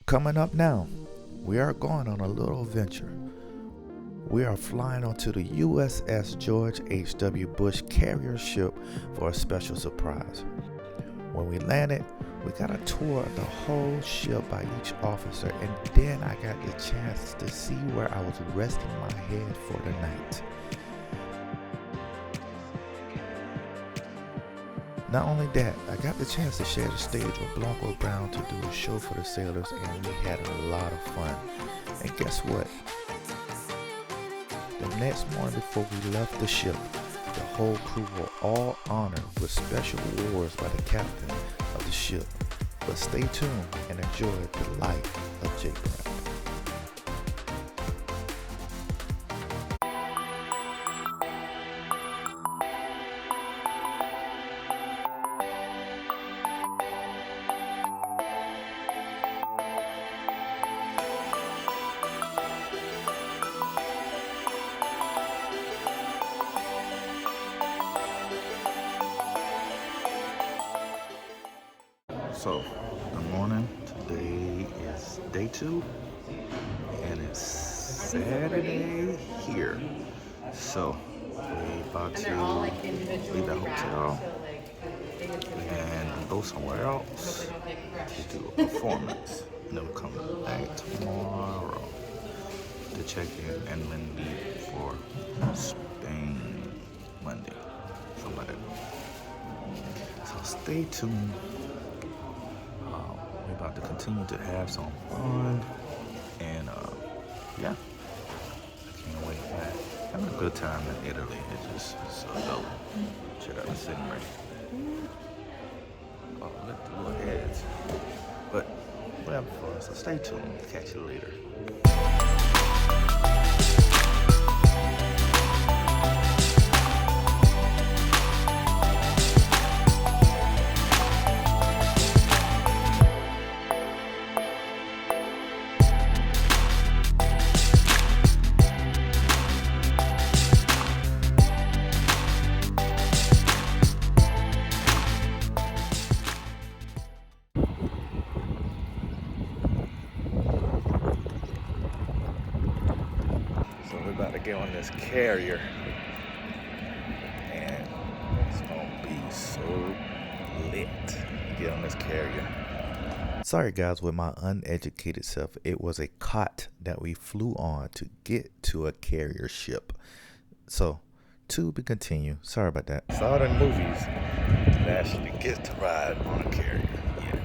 Coming up now, we are going on a little adventure. We are flying onto the USS George H.W. Bush carrier ship for a special surprise. When we landed, we got a tour of the whole ship by each officer, and then I got the chance to see where I was resting my head for the night. Not only that, I got the chance to share the stage with Blanco Brown to do a show for the sailors, and we had a lot of fun. And guess what? The next morning before we left the ship, the whole crew were all honored with special awards by the captain of the ship. But stay tuned and enjoy the life of J. Brown. So, good morning. Today is day 2, and it's Saturday here. So, we're about to leave the hotel and go somewhere else to do a performance. And then we'll come back tomorrow to check in and then leave for Spain Monday. Something like that. So, stay tuned. We're about to continue to have some fun, and yeah, I can't wait, man. Having a good time in Italy. It's just so dope. Check out the scenery. Oh, look at the little heads. But whatever for us. So stay tuned. Catch you later. About to get on this carrier, and it's gonna be so lit to get on this carrier. Sorry guys, with my uneducated self, it was a cot that we flew on to get to a carrier ship. So, to be continued. Sorry about that. Saw it in movies that actually get to ride on a carrier. Yeah.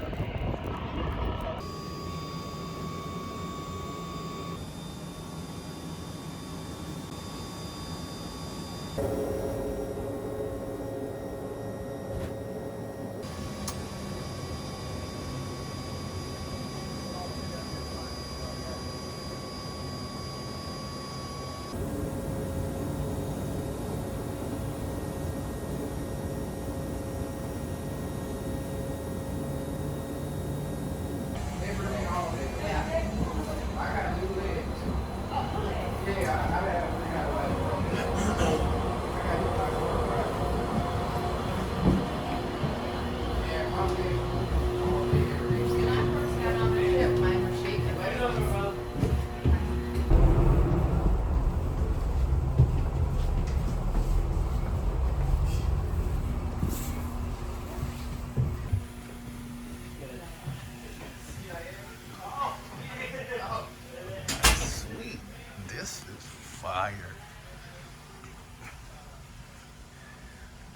Fire.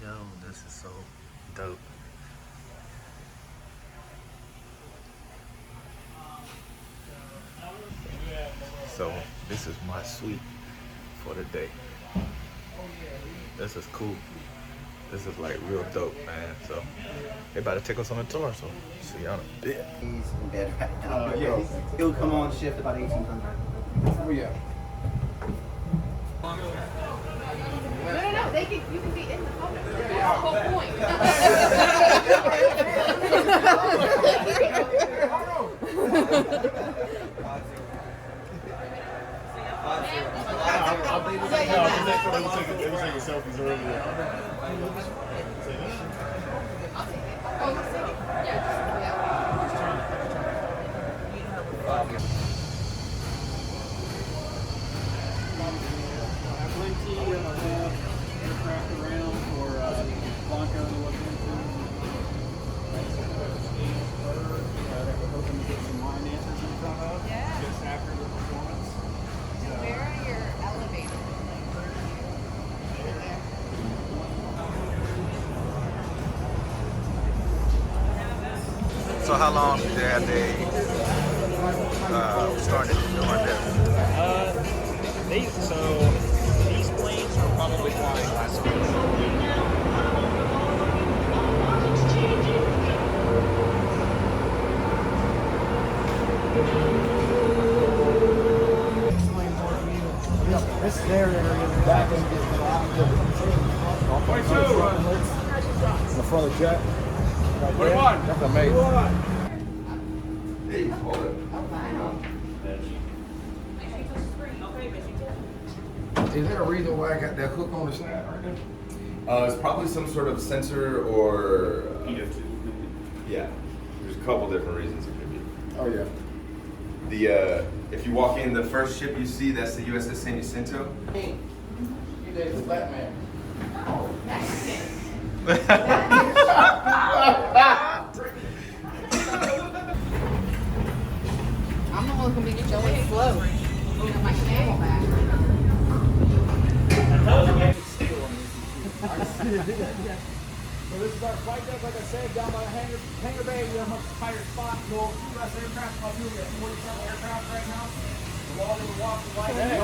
Yo, this is so dope. So, this is my suite for the day. This is cool. This is like real dope, man. So, they about to take us on a tour, so see y'all in a bit. He's in bed right now. Yeah. He'll come on shift about 1800. Oh yeah. No, you can be in the photo. That's the whole point. They were taking selfies earlier. Oh, yeah. So how long did they started doing this? These planes were probably flying last week. This is their area. Back in The front of the jet. Right That's amazing. Is there a reason why I got that hook on the side right there? It's probably some sort of sensor or yeah. There's a couple different reasons it could be. Oh yeah. If you walk in, the first ship you see, that's the USS San Jacinto. You dated a black man. I'm the one who's gonna be going slow. Got my camel back. So this is our flight deck, like I said, down by the hangar bay. We have a much tighter spot. We'll U.S. aircraft up here. We have 47 aircraft right now. We're all going to walk the flight deck.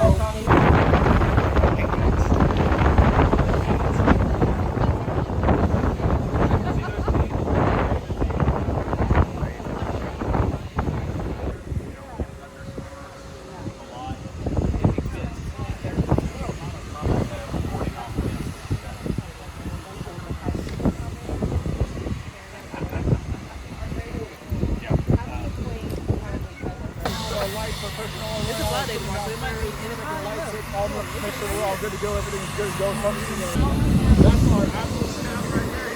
Make sure we're all good to go. Everything's good to go. That's our Naples staff right there.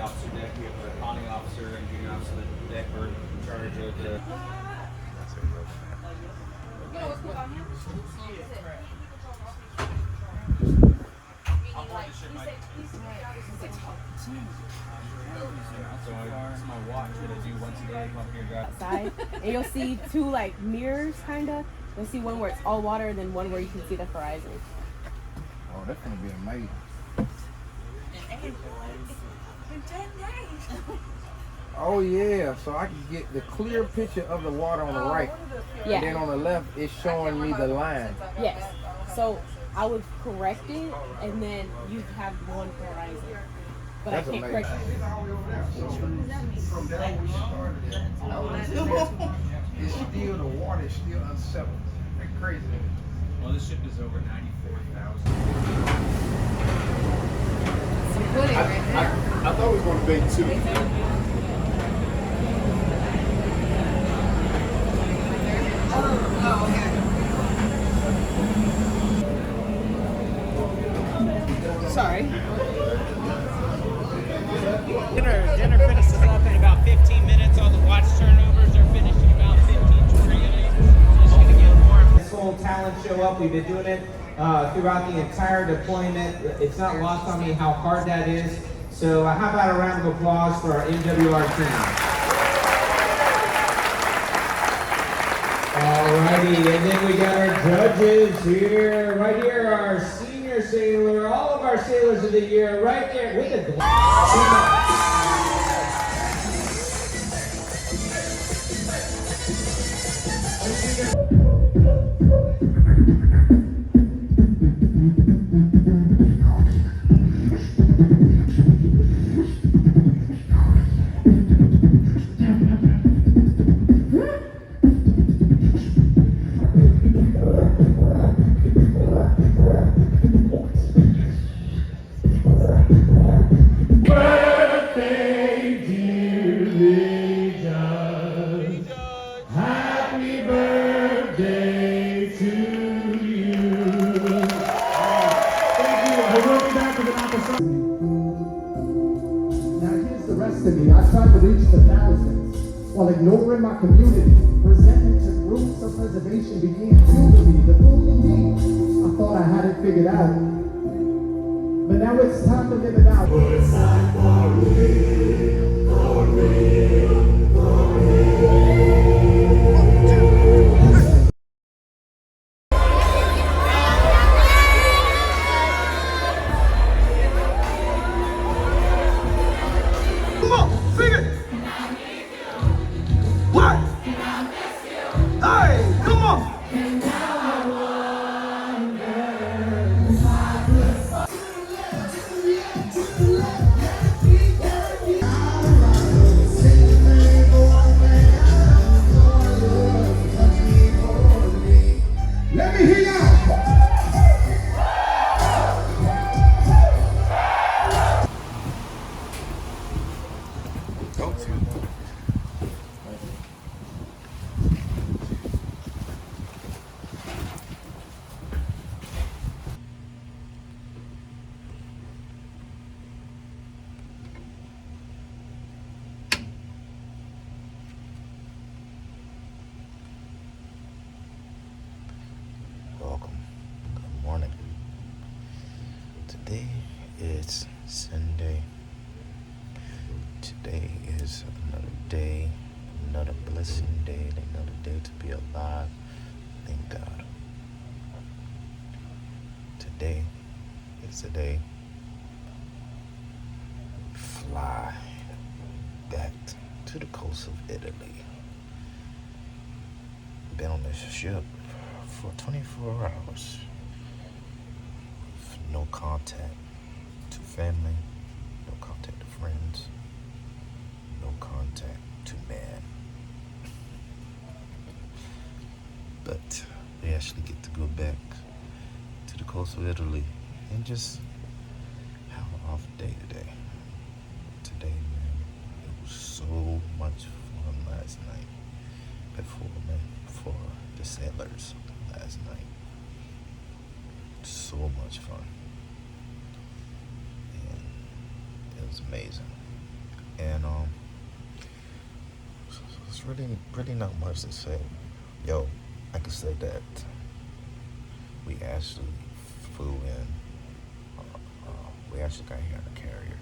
Officer deck, we have the conning officer and junior officer of the deck are in charge of the. So it's my watch that I do once a day up here drive. Outside, and you'll see two like mirrors, kinda. You'll see one where it's all water, and then one where you can see the horizon. Oh, that's gonna be amazing. In 10 days. Oh yeah, so I can get the clear picture of the water on the right. Yeah. And then on the left, it's showing me the line. Yes. So I would correct it, and then you have one horizon. But That's I can't amazing. correct it. From there we started at, it's still, the water is still unsettled. That's crazy. Well, this ship is over 94,000. Some pudding right there. I thought it was going to be 2. Oh, okay. Sorry. Dinner finishes up in about 15 minutes. All the watch turnovers are finished in about 15 to 20 minutes. Just gonna get more. This whole talent show up, we've been doing it throughout the entire deployment. It's not lost on me how hard that is. So how about a round of applause for our MWR team? Alrighty, and then we got our judges here. Right here, our senior sailor, all of our sailors of the year, right there with a Now here's the rest of me. I tried to reach the thousands while ignoring my community. Resentment took roots, so preservation became fuel to me. The fool in me. I thought I had it figured out. But now it's time to live it out. Come on, sing it. What? Hey, come on. Let me hear y'all. Go to. Welcome. Good morning. Today is Sunday. Today is another day, another blessing day, another day to be alive. Thank God. Today is the day we fly back to the coast of Italy. Been on this ship for 24 hours with no contact to family, no contact to friends, no contact to man. But we actually get to go back to the coast of Italy and just have an off day today. Today, man, it was so much fun last night. For the sailors last night. So much fun. And it was amazing. And so it's really not much to say. Yo, I could say that we actually flew in. We actually got here in a carrier,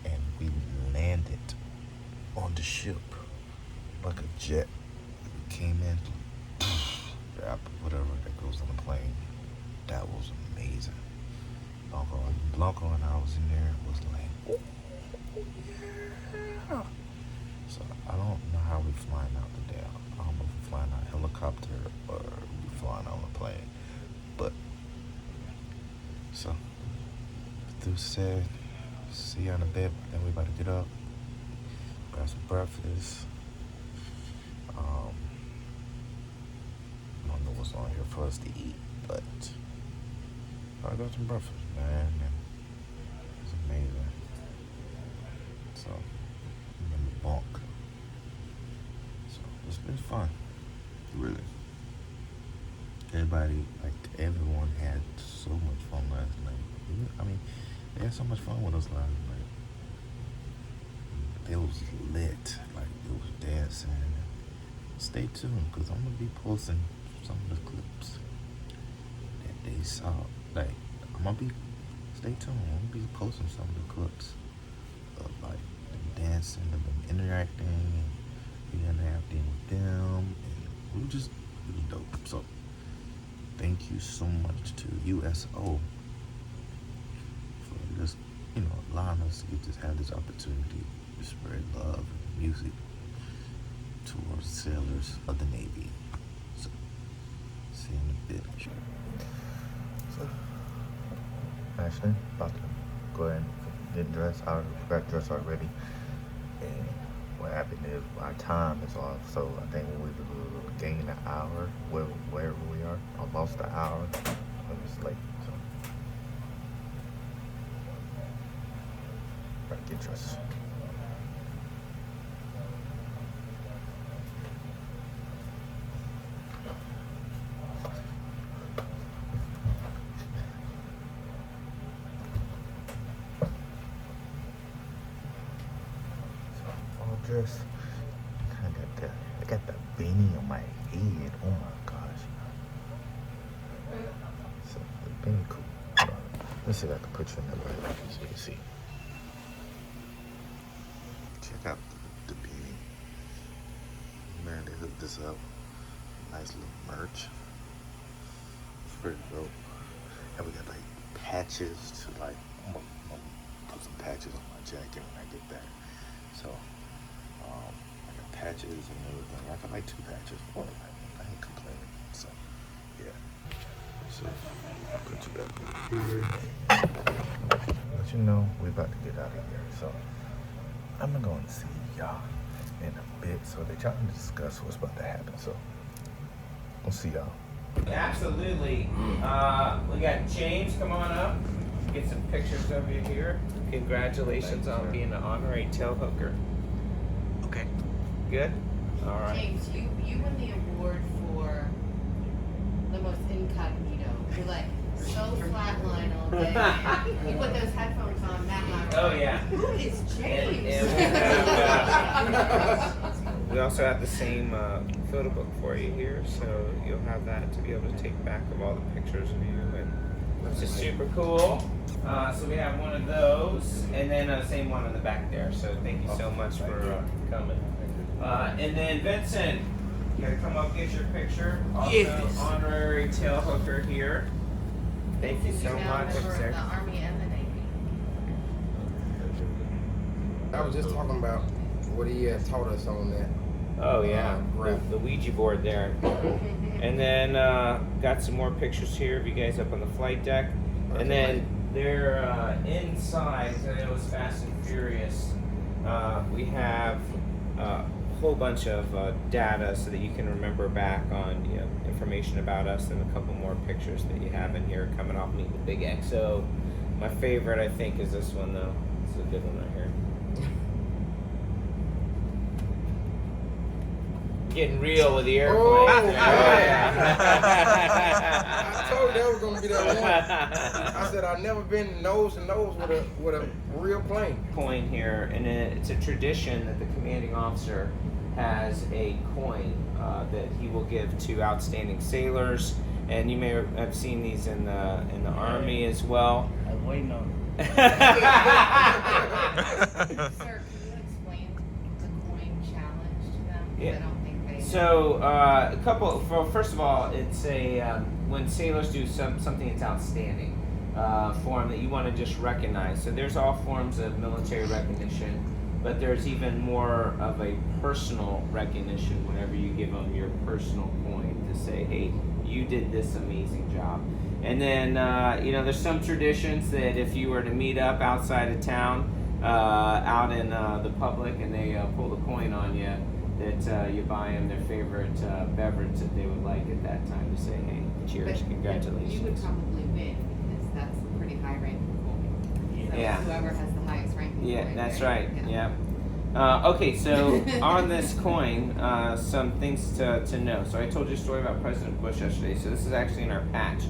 and we landed on the ship like a jet. We came in, whatever that goes on the plane. That was amazing. Blanco and I was in there. Was like, oh, yeah. So I don't know how we flying out today. I don't know if we're flying out helicopter or we flying out on a plane. But so Stu said, see you on the bed. Then we about to get up, grab some breakfast. I don't know what's on here for us to eat, but I got some breakfast, man, and it's amazing. So I'm in the bunk. So it's been fun, really. Everyone had so much fun last night. I mean, they had so much fun with us last night. It was lit, like it was dancing. Stay tuned, because I'm going to be posting some of the clips that they saw. Like, stay tuned. I'm going to be posting some of the clips of, like, them dancing and them interacting and we interacting with them. And we were just really dope. So, thank you so much to USO for just, allowing us to have this opportunity to spread love and music towards sailors of the Navy. So, see you in a bit. So, actually, about to go ahead and get dressed. I got dressed already. And what happened is our time is off. So, I think we gain an hour wherever we are. Almost an hour. And it's late. So, gotta get dressed. Dress. I got the beanie on my head. Oh my gosh. So Let me see if I can put you in that way so you can see. Check out the beauty. Man, they hooked this up. Nice little merch. It's pretty dope. And we got like patches to like, I'm gonna put some patches on my jacket when I get back. So, I got patches and everything. I got like 2 patches. Well, I ain't complaining. So, yeah. So, I'll put you back here. But you know, we about to get out of here. So, I'm gonna go and see y'all in a bit so that y'all can discuss what's about to happen. So, we'll see y'all. Absolutely. We got James, come on up. Get some pictures of you here. Congratulations on being an honorary tail hooker. Okay. Good? All right. James, you won the award for the most incognito. You're like so flatline all day. You put those headphones on, Matt and I were Oh, like, yeah. who is James? We also have the same photo book for you here, so you'll have that to be able to take back of all the pictures of you, and which is super cool. So we have one of those, and then same one in the back there. So thank you so much for coming. And then Vincent, you gotta come up get your picture. Also honorary tail hooker here. Thank you so Now much. member of the Army and the Navy. I was just talking about what he had taught us on that. Oh yeah, the Ouija board there. And then got some more pictures here of you guys up on the flight deck. And then they're inside, so it was Fast and Furious. We have a whole bunch of data so that you can remember back on information about us, and a couple more pictures that you have in here coming off Meet the Big XO. My favorite, I think, is this one though. It's a good one right here. Getting real with the airplane. Oh, yeah. I told you that was gonna be that one. I said I've never been nose to nose with a real plane. Coin here, and it's a tradition that the commanding officer has a coin that he will give to outstanding sailors, and you may have seen these in the Army as well. I was waiting on it. Sir, can you explain the coin challenge to them? Yeah. I don't think they. So first of all, it's a when sailors do something that's outstanding for them that you want to just recognize. So there's all forms of military recognition, but there's even more of a personal recognition whenever you give them your personal coin to say, hey, you did this amazing job. And then there's some traditions that if you were to meet up outside of town, out in the public, and they pull the coin on you, that you buy them their favorite beverage that they would like at that time to say, hey, cheers, congratulations. You would probably win because that's a pretty high ranking coin. So Yeah. whoever has the highest ranking Yeah, coin. that's right? right. Yeah. Okay, so on this coin, some things to know. So I told you a story about President Bush yesterday. So this is actually in our patch.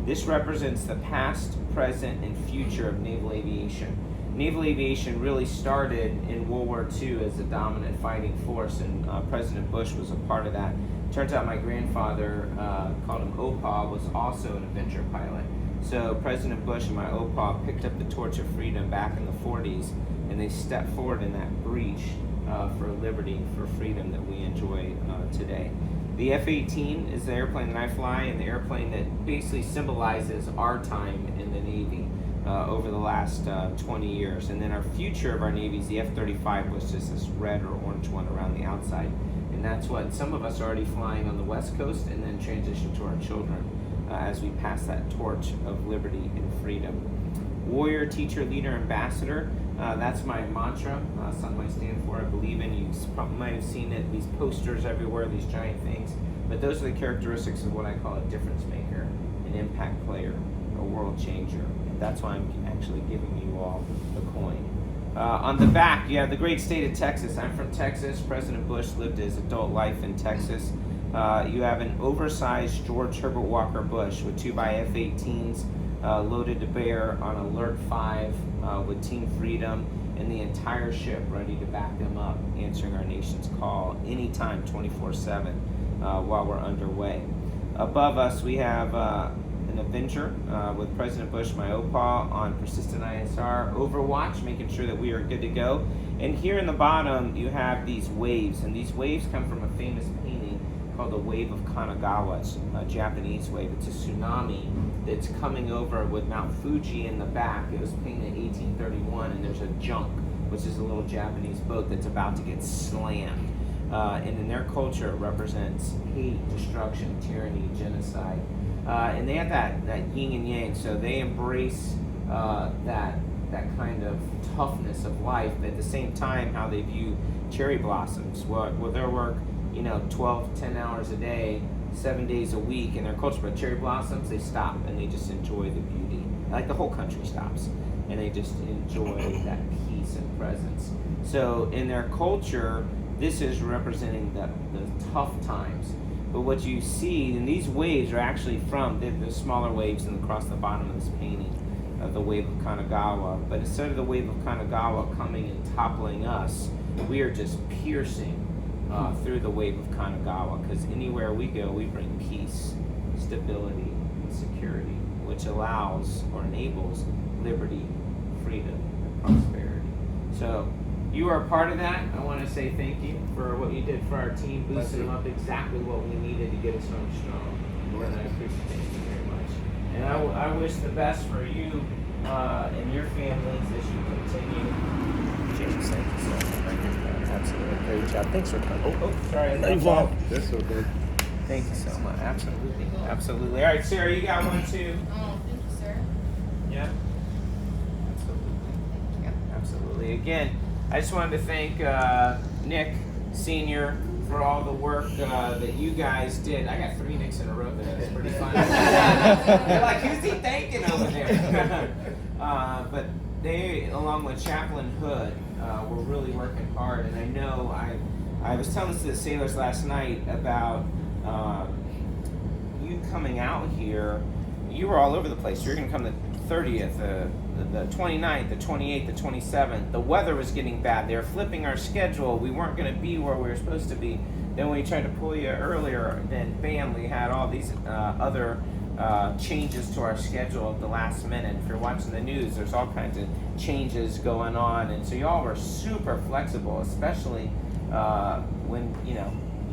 This represents the past, present, and future of naval aviation. Naval aviation really started in World War II as a dominant fighting force, and President Bush was a part of that. Turns out my grandfather, called him Opa, was also an adventure pilot. So President Bush and my Opa picked up the torch of freedom back in the 40s, and they stepped forward in that breach for liberty, for freedom that we enjoy today. The F-18 is the airplane that I fly, and the airplane that basically symbolizes our time in the Navy over the last 20 years. And then our future of our Navy is the F-35, which is this red or orange one around the outside. And that's what some of us are already flying on the West Coast, and then transition to our children as we pass that torch of liberty and freedom. Warrior, teacher, leader, ambassador. That's my mantra, something I stand for, I believe in. You probably might have seen it, these posters everywhere, these giant things. But those are the characteristics of what I call a difference maker, an impact player, a world changer. And that's why I'm actually giving you all the coin. On the back, you have the great state of Texas. I'm from Texas. President Bush lived his adult life in Texas. You have an oversized George Herbert Walker Bush with 2x F-18s loaded to bear on Alert 5 with Team Freedom and the entire ship ready to back them up, answering our nation's call anytime, 24/7 while we're underway. Above us, we have an Avenger with President Bush, my OPA, on persistent ISR, Overwatch, making sure that we are good to go. And here in the bottom, you have these waves, and these waves come from a famous painting called the Wave of Kanagawa. It's a Japanese wave. It's a tsunami that's coming over with Mount Fuji in the back. It was painted in 1831, and there's a junk, which is a little Japanese boat that's about to get slammed. And in their culture, it represents hate, destruction, tyranny, genocide. And they have that yin and yang, so they embrace that kind of toughness of life, but at the same time, how they view cherry blossoms. Well, their work, 12, 10 hours a day, 7 days a week in their culture, but cherry blossoms, they stop and they just enjoy the beauty. Like the whole country stops, and they just enjoy that peace and presence. So in their culture, this is representing the tough times. But what you see, and these waves are actually from the smaller waves and across the bottom of this painting of the Wave of Kanagawa. But instead of the Wave of Kanagawa coming and toppling us, we are just piercing through the Wave of Kanagawa, because anywhere we go, we bring peace, stability, and security, which allows or enables liberty, freedom, and prosperity. So you are a part of that. I want to say thank you for what you did for our team, boosting them up exactly what we needed to get us home strong. And I appreciate you very much. And I wish the best for you and your families as you continue. James, thank you so much. Absolutely. Great job. Thanks for coming. Oh, sorry. That's okay. Thank you so much. Absolutely. Absolutely. All right, Sarah, you got one too? Oh, thank you, sir. Yeah. Absolutely. Again, I just wanted to thank Nick Sr. for all the work that you guys did. I got 3 Nicks in a row there. That's pretty fun. They're like, who's he thanking over there? But they, along with Chaplain Hood, were really working hard. And I know I was telling this to the sailors last night about you coming out here. You were all over the place. You're going to come the 30th, the 29th, the 28th, the 27th. The weather was getting bad. They were flipping our schedule. We weren't going to be where we were supposed to be. Then we tried to pull you earlier. Then bam, we had all these other changes to our schedule at the last minute. If you're watching the news, there's all kinds of changes going on. And so y'all were super flexible, especially when, you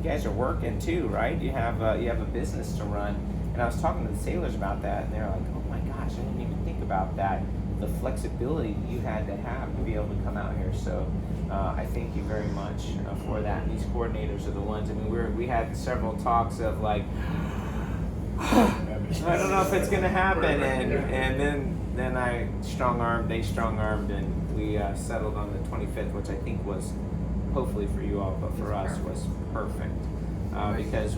guys are working too, right? You have a business to run. And I was talking to the sailors about that, and they're like, oh my gosh, I didn't even think about that. The flexibility you had to be able to come out here. So I thank you very much for that. And these coordinators are the ones, I mean, we had several talks of like, I don't know if it's going to happen. And then they strong-armed, and we settled on the 25th, which I think was, hopefully for you all, but for us was perfect. Because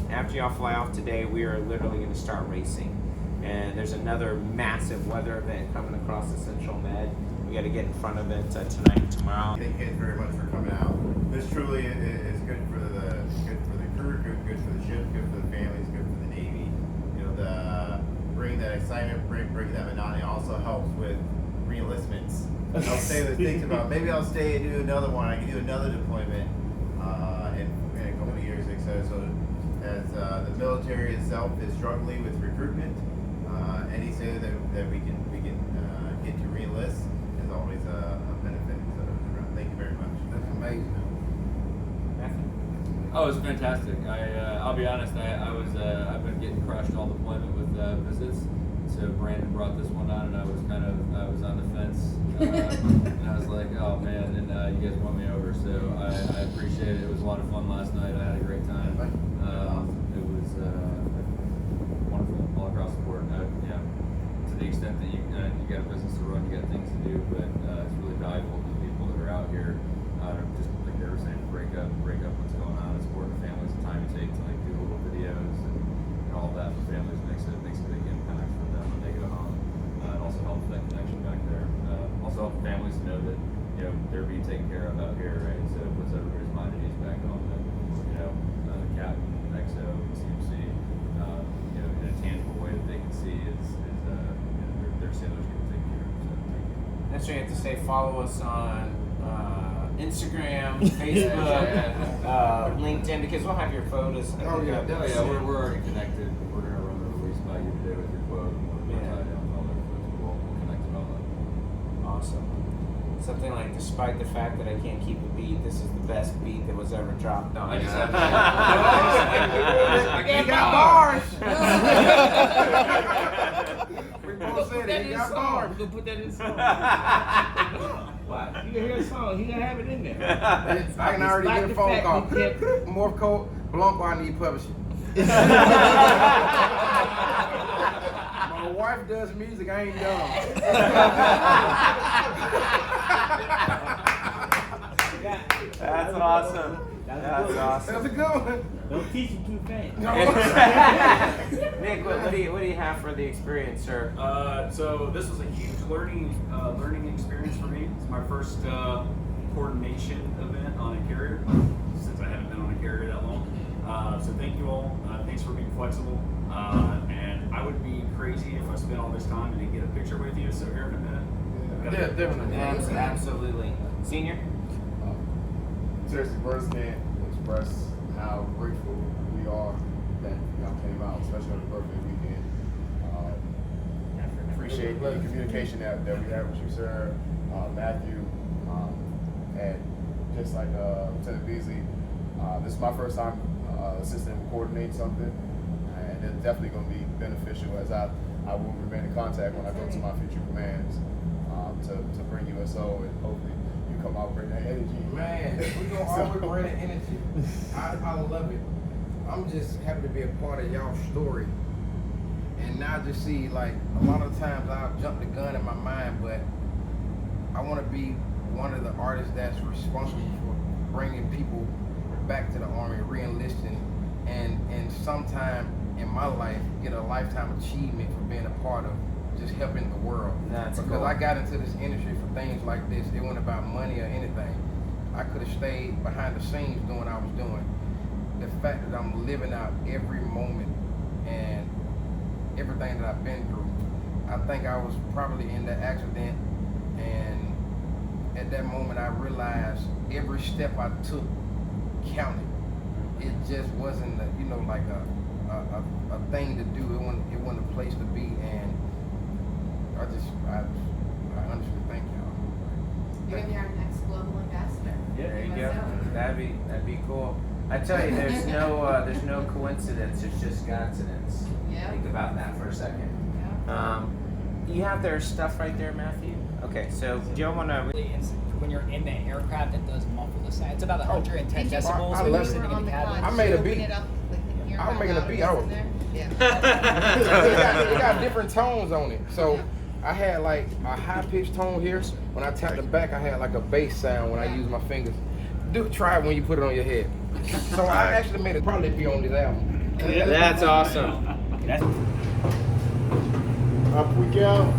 after y'all fly off today, we are literally going to start racing. And there's another massive weather event coming across the Central Med. We got to get in front of it tonight and tomorrow. Thank you guys very much for coming out. This truly is good for the crew, good for the ship, good for the families, good for the Navy. Bringing that excitement, bringing that monotony also helps with re-enlistments. I'll say the things about maybe I'll stay and do another one. I can do another deployment in a couple of years, etc. So as the military itself is struggling with recruitment, any sailor that we can get to re-enlist is always a benefit. So thank you very much. That's amazing. Oh, it was fantastic. I'll be honest. I've been getting crushed all deployment with visits. So Brandon brought this one on, and I was on the fence, and I was like, oh man, and you guys won me over. So I appreciate it. It was a lot of fun last night. I had a great time. It was wonderful all across the board. To the extent that you got a business to run, you got things to do, but it's really valuable to the people that are out here. Just like they were saying, break up what's going on, support the families, the time it takes to do little videos and all that for families makes a big impact for them when they go home. It also helps that connection back there. Also helps families to know that they're being taken care of out here, right? So it puts everybody's mind at ease back home that the captain, XO, CMC, in a tangible way that they can see is their sailors getting taken care of. So thank you. That's what you have to say. Follow us on Instagram, Facebook, LinkedIn, because we'll have your photos. We're already connected. We're gonna run the release by you today with something like, despite the fact that I can't keep a beat, this is the best beat that was ever dropped on. He got bars. We both said it. He got bars. We're gonna put that in the song. What? You can hear a song. He gonna have it in there. I can already get a phone call. Morph code, Blanco, I need publishing. My wife does music, I ain't done. That's awesome. That's awesome. That's a good one. Don't teach him too fast. Nick, what do you have for the experience, sir? So this was a huge learning experience for me. It's my first coordination event on a carrier, since I haven't been on a carrier that long. So thank you all. Thanks for being flexible. And I would be crazy if I spent all this time and didn't get a picture with you. So here in a minute. Yeah, definitely. Absolutely. Senior? Seriously, words can't express how grateful we are that y'all came out, especially on the birthday weekend. Appreciate the communication that we had with you, sir, Matthew, and just like Lieutenant Beasley, this is my first time assisting and coordinating something, and it's definitely going to be beneficial as I will remain in contact when I go to my future commands to bring USO and hopefully you come out bring that energy. Man, we're going to always bring that energy. I love it. I'm just happy to be a part of y'all's story. And now just see, like, a lot of times I'll jump the gun in my mind, but I want to be one of the artists that's responsible for bringing people back to the Army, re-enlisting, and sometime in my life get a lifetime achievement for being a part of just helping the world. That's because cool. I got into this industry for things like this. It wasn't about money or anything. I could have stayed behind the scenes doing what I was doing. The fact that I'm living out every moment and everything that I've been through, I think I was probably in the accident, and at that moment I realized every step I took counted. It just wasn't a, like a thing to do. It wasn't a place to be, and I honestly thank y'all. You're gonna be our next global ambassador. There you go. That'd be cool. I tell you, there's no coincidence. It's just coincidence. Yeah. Think about that for a second. You have their stuff right there, Matthew. Okay, so do you want to? When you're in the aircraft, it does muffle the sound. It's about 110 decibels when you're sitting in the cabin. I made a beat. I was making a beat. Yeah. It got different tones on it. So I had like a high-pitched tone here. When I tapped the back, I had like a bass sound when I used my fingers. Try it when you put it on your head. So I actually made it probably be on this album. That's awesome. Up we go.